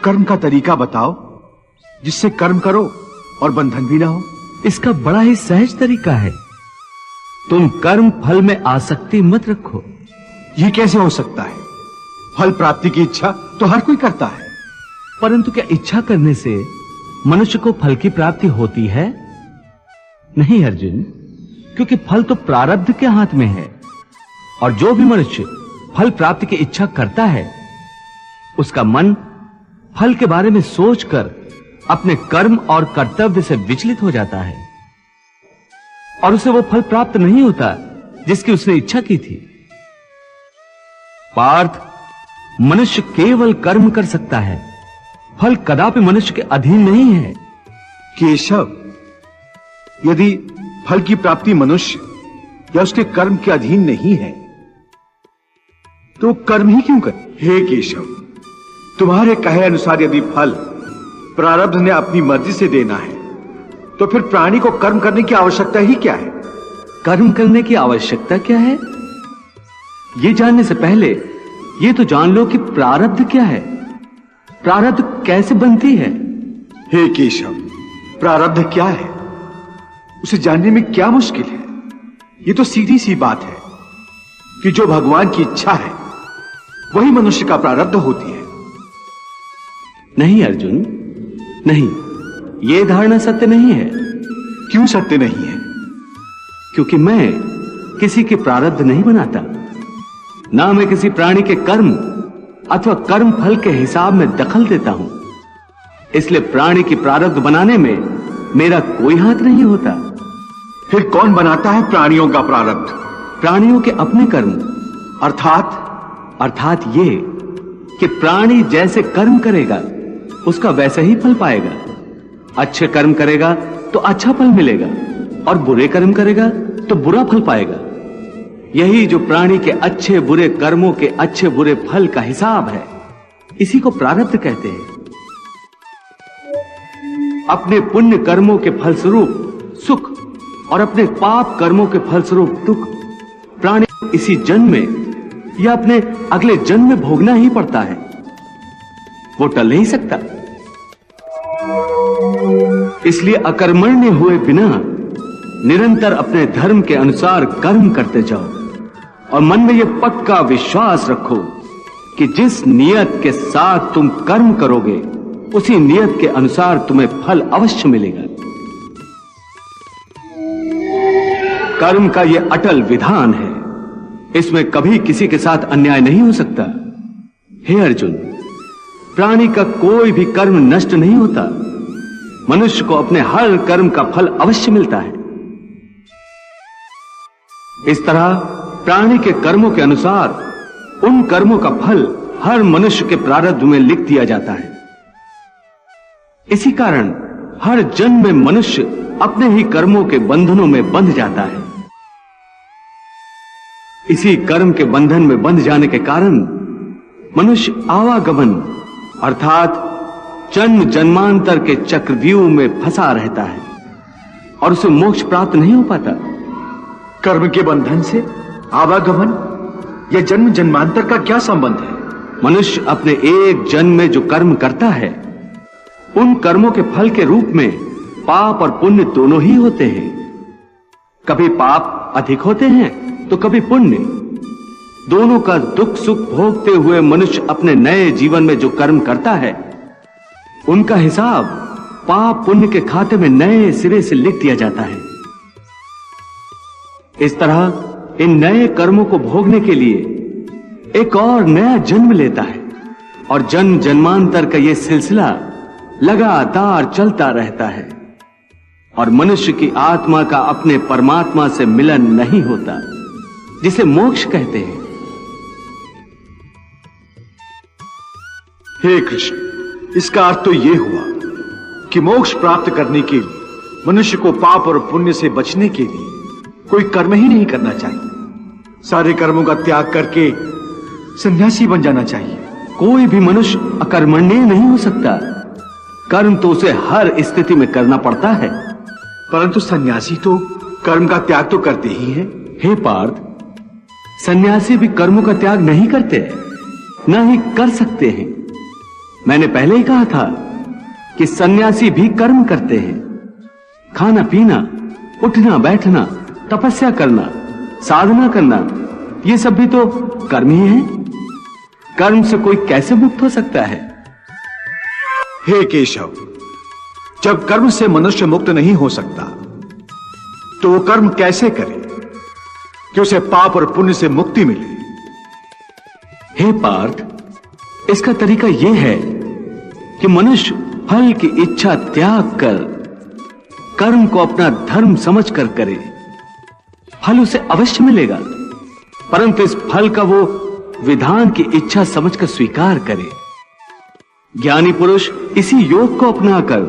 कर्म का तरीका बताओ जिससे कर्म करो और बंधन भी ना हो। इसका बड़ा ही सहज तरीका है। तुम कर्म फल में आसक्ति मत रखो। यह कैसे हो सकता है? फल प्राप्ति की इच्छा तो हर कोई करता है। परंतु क्या इच्छा करने से मनुष्य को फल की प्राप्ति होती है? नहीं अर्जुन, क्योंकि फल तो प्रारब्ध के हाथ में है। और जो भी मनुष्य फल प्राप्ति की इच्छा करता है, उसका मन फल के बारे में सोचकर अपने कर्म और कर्तव्य से विचलित हो जाता है और उसे वो फल प्राप्त नहीं होता जिसकी उसने इच्छा की थी। पार्थ, मनुष्य केवल कर्म कर सकता है, फल कदापि मनुष्य के अधीन नहीं है। केशव, यदि फल की प्राप्ति मनुष्य या उसके कर्म के अधीन नहीं है तो कर्म ही क्यों करे? हे केशव, तुम्हारे कहे अनुसार यदि फल प्रारब्ध ने अपनी मर्जी से देना है तो फिर प्राणी को कर्म करने की आवश्यकता ही क्या है? कर्म करने की आवश्यकता क्या है, यह जानने से पहले यह तो जान लो कि प्रारब्ध क्या है, प्रारब्ध कैसे बनती है। हे केशव, प्रारब्ध क्या है उसे जानने में क्या मुश्किल है? यह तो सीधी सी बात है कि जो भगवान की इच्छा है वही मनुष्य का प्रारब्ध होती है। नहीं अर्जुन, नहीं, यह धारणा सत्य नहीं है। क्यों सत्य नहीं है? क्योंकि मैं किसी के प्रारब्ध नहीं बनाता, ना मैं किसी प्राणी के कर्म अथवा कर्म फल के हिसाब में दखल देता हूं। इसलिए प्राणी की प्रारब्ध बनाने में मेरा कोई हाथ नहीं होता। फिर कौन बनाता है प्राणियों का प्रारब्ध? प्राणियों के अपने कर्म। अर्थात ये कि प्राणी जैसे कर्म करेगा उसका वैसा ही फल पाएगा। अच्छे कर्म करेगा तो अच्छा फल मिलेगा और बुरे कर्म करेगा तो बुरा फल पाएगा। यही जो प्राणी के अच्छे बुरे कर्मों के अच्छे बुरे फल का हिसाब है, इसी को प्रारब्ध कहते हैं। अपने पुण्य कर्मों के फलस्वरूप सुख और अपने पाप कर्मों के फलस्वरूप दुख प्राणी इसी जन्म में या अपने अगले जन्म में भोगना ही पड़ता है, वो टल नहीं सकता। इसलिए अकर्मण्य हुए बिना निरंतर अपने धर्म के अनुसार कर्म करते जाओ और मन में यह पक्का विश्वास रखो कि जिस नियत के साथ तुम कर्म करोगे उसी नियत के अनुसार तुम्हें फल अवश्य मिलेगा। कर्म का यह अटल विधान है, इसमें कभी किसी के साथ अन्याय नहीं हो सकता। हे अर्जुन, प्राणी का कोई भी कर्म नष्ट नहीं होता, मनुष्य को अपने हर कर्म का फल अवश्य मिलता है। इस तरह प्राणी के कर्मों के अनुसार उन कर्मों का फल हर मनुष्य के प्रारब्ध में लिख दिया जाता है। इसी कारण हर जन्म में मनुष्य अपने ही कर्मों के बंधनों में बंध जाता है। इसी कर्म के बंधन में बंध जाने के कारण मनुष्य आवागमन अर्थात जन्म जन्मांतर के चक्रव्यूह में फंसा रहता है और उसे मोक्ष प्राप्त नहीं हो पाता। कर्म के बंधन से आवागमन या जन्म जन्मांतर का क्या संबंध है? मनुष्य अपने एक जन्म में जो कर्म करता है, उन कर्मों के फल के रूप में पाप और पुण्य दोनों ही होते हैं। कभी पाप अधिक होते हैं तो कभी पुण्य। दोनों का दुख सुख भोगते हुए मनुष्य अपने नए जीवन में जो कर्म करता है, उनका हिसाब पाप पुण्य के खाते में नए सिरे से लिख दिया जाता है। इस तरह इन नए कर्मों को भोगने के लिए एक और नया जन्म लेता है और जन्म जन्मांतर का यह सिलसिला लगातार चलता रहता है और मनुष्य की आत्मा का अपने परमात्मा से मिलन नहीं होता, जिसे मोक्ष कहते हैं। हे कृष्ण, इसका अर्थ तो यह हुआ कि मोक्ष प्राप्त करने के लिए मनुष्य को पाप और पुण्य से बचने के लिए कोई कर्म ही नहीं करना चाहिए। सारे कर्मों का त्याग करके सन्यासी बन जाना चाहिए। कोई भी मनुष्य अकर्मण्य नहीं हो सकता। कर्म तो उसे हर स्थिति में करना पड़ता है। परंतु सन्यासी तो कर्म का त्याग तो करते ही हैं। हे पार्थ, सन्यासी भी कर्मों का त्याग नहीं करते, न ही कर सकते हैं। मैंने पहले ही कहा था कि सन्यासी भी कर्म करते हैं। खाना पीना, उठना बैठना, तपस्या करना, साधना करना, ये सब भी तो कर्म ही है। कर्म से कोई कैसे मुक्त हो सकता है? हे केशव, जब कर्म से मनुष्य मुक्त नहीं हो सकता तो वो कर्म कैसे करे कि उसे पाप और पुण्य से मुक्ति मिले? हे पार्थ, इसका तरीका यह है कि मनुष्य फल की इच्छा त्याग कर कर्म को अपना धर्म समझकर करे। फल उसे अवश्य मिलेगा, परंतु इस फल का वो विधान की इच्छा समझकर स्वीकार करे। ज्ञानी पुरुष इसी योग को अपनाकर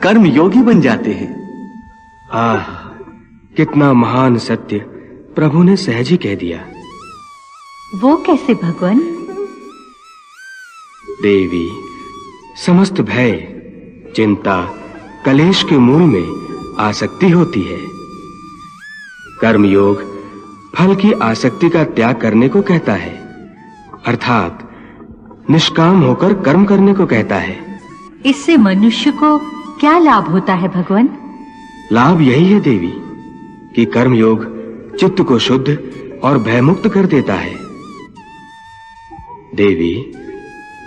कर्म योगी बन जाते हैं। आह, कितना महान सत्य प्रभु ने सहज ही कह दिया। वो कैसे भगवान? देवी, समस्त भय, चिंता, कलेश के मूल में आसक्ति होती है। कर्मयोग फल की आसक्ति का त्याग करने को कहता है, अर्थात निष्काम होकर कर्म करने को कहता है। इससे मनुष्य को क्या लाभ होता है भगवान? लाभ यही है देवी कि कर्मयोग चित्त को शुद्ध और भयमुक्त कर देता है। देवी,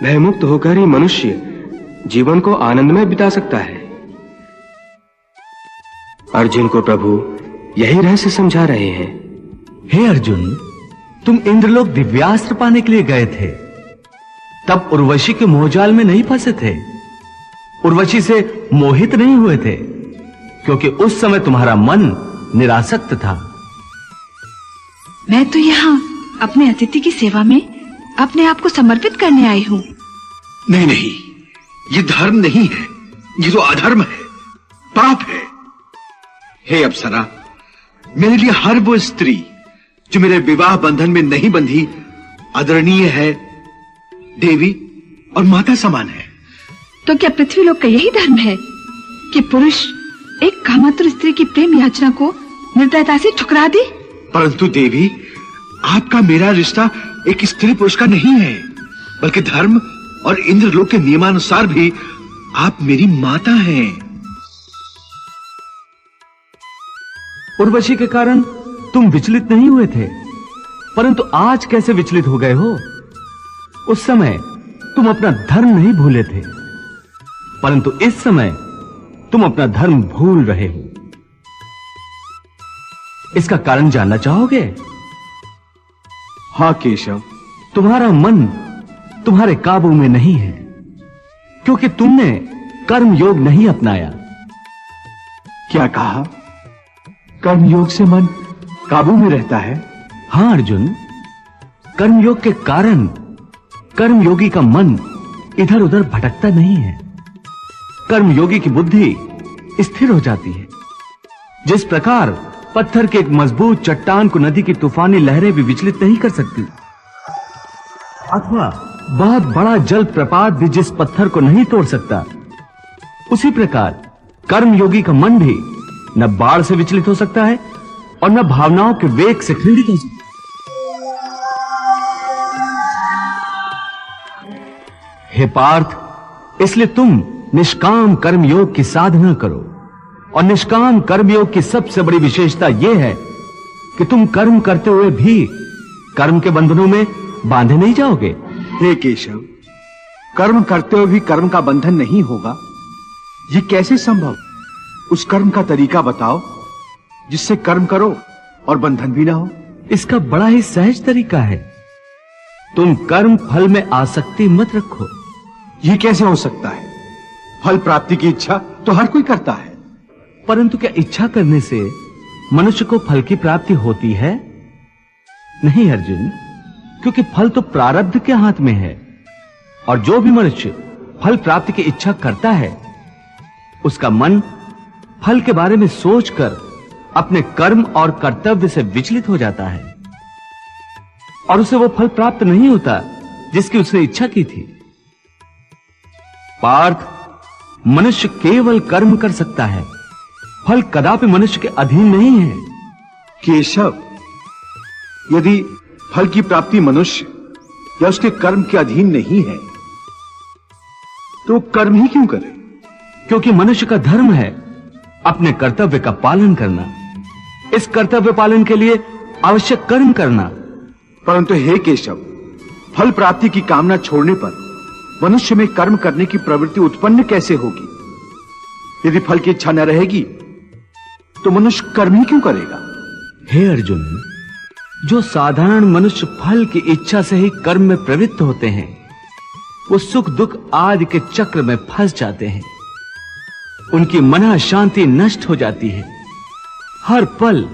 भयमुक्त होकर ही मनुष्य जीवन को आनंद में बिता सकता है। अर्जुन को प्रभु यही रहस्य समझा रहे हैं। हे अर्जुन, तुम इंद्रलोक दिव्यास्त्र पाने के लिए गए थे, तब उर्वशी के मोहजाल में नहीं फंसे थे, उर्वशी से मोहित नहीं हुए थे, क्योंकि उस समय तुम्हारा मन निरासक्त था। मैं तो यहाँ अपने अतिथि की सेवा में अपने आप को समर्पित करने आई हूँ। नहीं नहीं, ये धर्म नहीं है, ये तो अधर्म है, पाप है। हे अप्सरा, मेरे लिए हर वो स्त्री जो मेरे विवाह बंधन में नहीं बंधी आदरणीय है, देवी और माता समान है। तो क्या पृथ्वी लोक का यही धर्म है कि पुरुष एक कामातुर स्त्री की प्रेम याचना को निर्दयता से ठुकरा दे? परंतु देवी, आपका मेरा रिश्ता एक स्त्री पुरुष का नहीं है, बल्कि धर्म और इंद्रलोक के नियमानुसार भी आप मेरी माता हैं। उर्वशी के कारण तुम विचलित नहीं हुए थे, परंतु आज कैसे विचलित हो गए हो? उस समय तुम अपना धर्म नहीं भूले थे, परंतु इस समय तुम अपना धर्म भूल रहे हो। इसका कारण जानना चाहोगे? हाँ केशव। तुम्हारा मन तुम्हारे काबू में नहीं है, क्योंकि तुमने कर्म योग नहीं अपनाया। क्या कहा? कर्मयोग से मन काबू में रहता है? हां अर्जुन, कर्मयोग के कारण कर्मयोगी का मन इधर उधर भटकता नहीं है। कर्मयोगी की बुद्धि स्थिर हो जाती है। जिस प्रकार पत्थर के एक मजबूत चट्टान को नदी की तूफानी लहरें भी विचलित नहीं कर सकती, अथवा बहुत बड़ा जल प्रपात भी जिस पत्थर को नहीं तोड़ सकता, उसी प्रकार कर्मयोगी का मन भी न बाढ़ से विचलित हो सकता है और न भावनाओं के वेग से खंडित हो सकता है। हे पार्थ, इसलिए तुम निष्काम कर्मयोग की साधना करो, और निष्काम कर्मयोग की सबसे बड़ी विशेषता यह है कि तुम कर्म करते हुए भी कर्म के बंधनों में बांधे नहीं जाओगे। हे केशव, कर्म करते हुए भी कर्म का बंधन नहीं होगा, ये कैसे संभव? उस कर्म का तरीका बताओ जिससे कर्म करो और बंधन भी ना हो। इसका बड़ा ही सहज तरीका है। तुम कर्म फल में आसक्ति मत रखो। ये कैसे हो सकता है? फल प्राप्ति की इच्छा तो हर कोई करता है। परंतु क्या इच्छा करने से मनुष्य को फल की प्राप्ति होती है? नहीं अर्जुन, क्योंकि फल तो प्रारब्ध के हाथ में है, और जो भी मनुष्य फल प्राप्ति की इच्छा करता है, उसका मन फल के बारे में सोचकर अपने कर्म और कर्तव्य से विचलित हो जाता है, और उसे वो फल प्राप्त नहीं होता जिसकी उसने इच्छा की थी। पार्थ, मनुष्य केवल कर्म कर सकता है, फल कदापि मनुष्य के अधीन नहीं है। केशव, यदि फल की प्राप्ति मनुष्य या उसके कर्म के अधीन नहीं है, तो कर्म ही क्यों करे? क्योंकि मनुष्य का धर्म है अपने कर्तव्य का पालन करना। इस कर्तव्य पालन के लिए आवश्यक कर्म करना। परंतु हे केशव, फल प्राप्ति की कामना छोड़ने पर मनुष्य में कर्म करने की प्रवृत्ति उत्पन्न कैसे होगी? यदि फल की इच्छा न रहेगी तो मनुष्य कर्म ही क्यों करेगा? हे अर्जुन, जो साधारण मनुष्य फल की इच्छा से ही कर्म में प्रवृत्त होते हैं, वो सुख दुख आदि के चक्र में फंस जाते हैं। उनकी मन शांति नष्ट हो जाती है। हर पल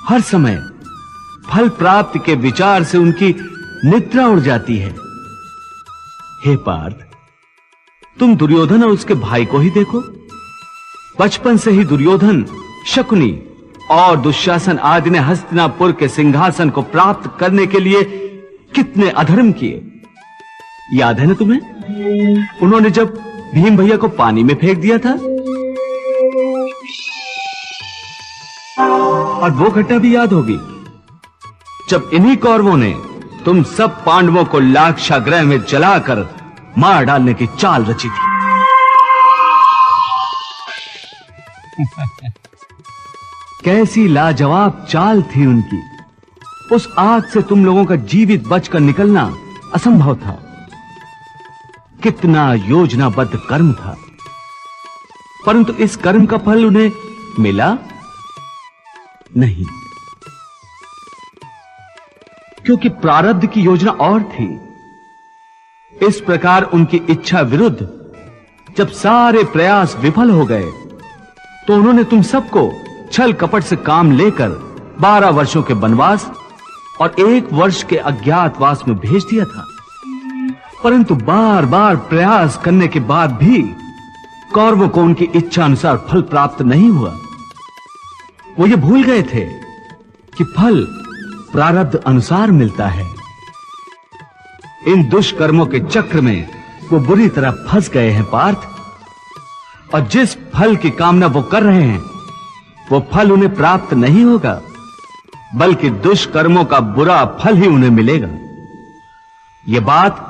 हर समय फल प्राप्ति के विचार से उनकी निद्रा उड़ जाती है। हे पार्थ, तुम दुर्योधन और उसके भाई को ही देखो। बचपन से ही दुर्योधन, शकुनी और दुशासन आदि ने हस्तिनापुर के सिंहासन को प्राप्त करने के लिए कितने अधर्म किए, याद है ना तुम्हें? उन्होंने जब भीम भैया को पानी में फेंक दिया था, और वो घटना भी याद होगी जब इन्हीं कौरवों ने तुम सब पांडवों को लाक्षागृह में जलाकर मार डालने की चाल रची थी। कैसी लाजवाब चाल थी उनकी। उस आग से तुम लोगों का जीवित बचकर निकलना असंभव था। कितना योजनाबद्ध कर्म था, परंतु इस कर्म का फल उन्हें मिला नहीं, क्योंकि प्रारब्ध की योजना और थी। इस प्रकार उनकी इच्छा विरुद्ध जब सारे प्रयास विफल हो गए, तो उन्होंने तुम सबको छल कपट से काम लेकर 12 वर्षों के वनवास और 1 वर्ष के अज्ञातवास में भेज दिया था। परंतु बार बार प्रयास करने के बाद भी कौरवों को उनकी इच्छा अनुसार फल प्राप्त नहीं हुआ। वो ये भूल गए थे कि फल प्रारब्ध अनुसार मिलता है। इन दुष्कर्मों के चक्र में वो बुरी तरह फंस गए हैं पार्थ, और जिस फल की कामना वो कर रहे हैं, वो फल उन्हें प्राप्त नहीं होगा, बल्कि दुष्कर्मों का बुरा फल ही उन्हें मिलेगा। ये बात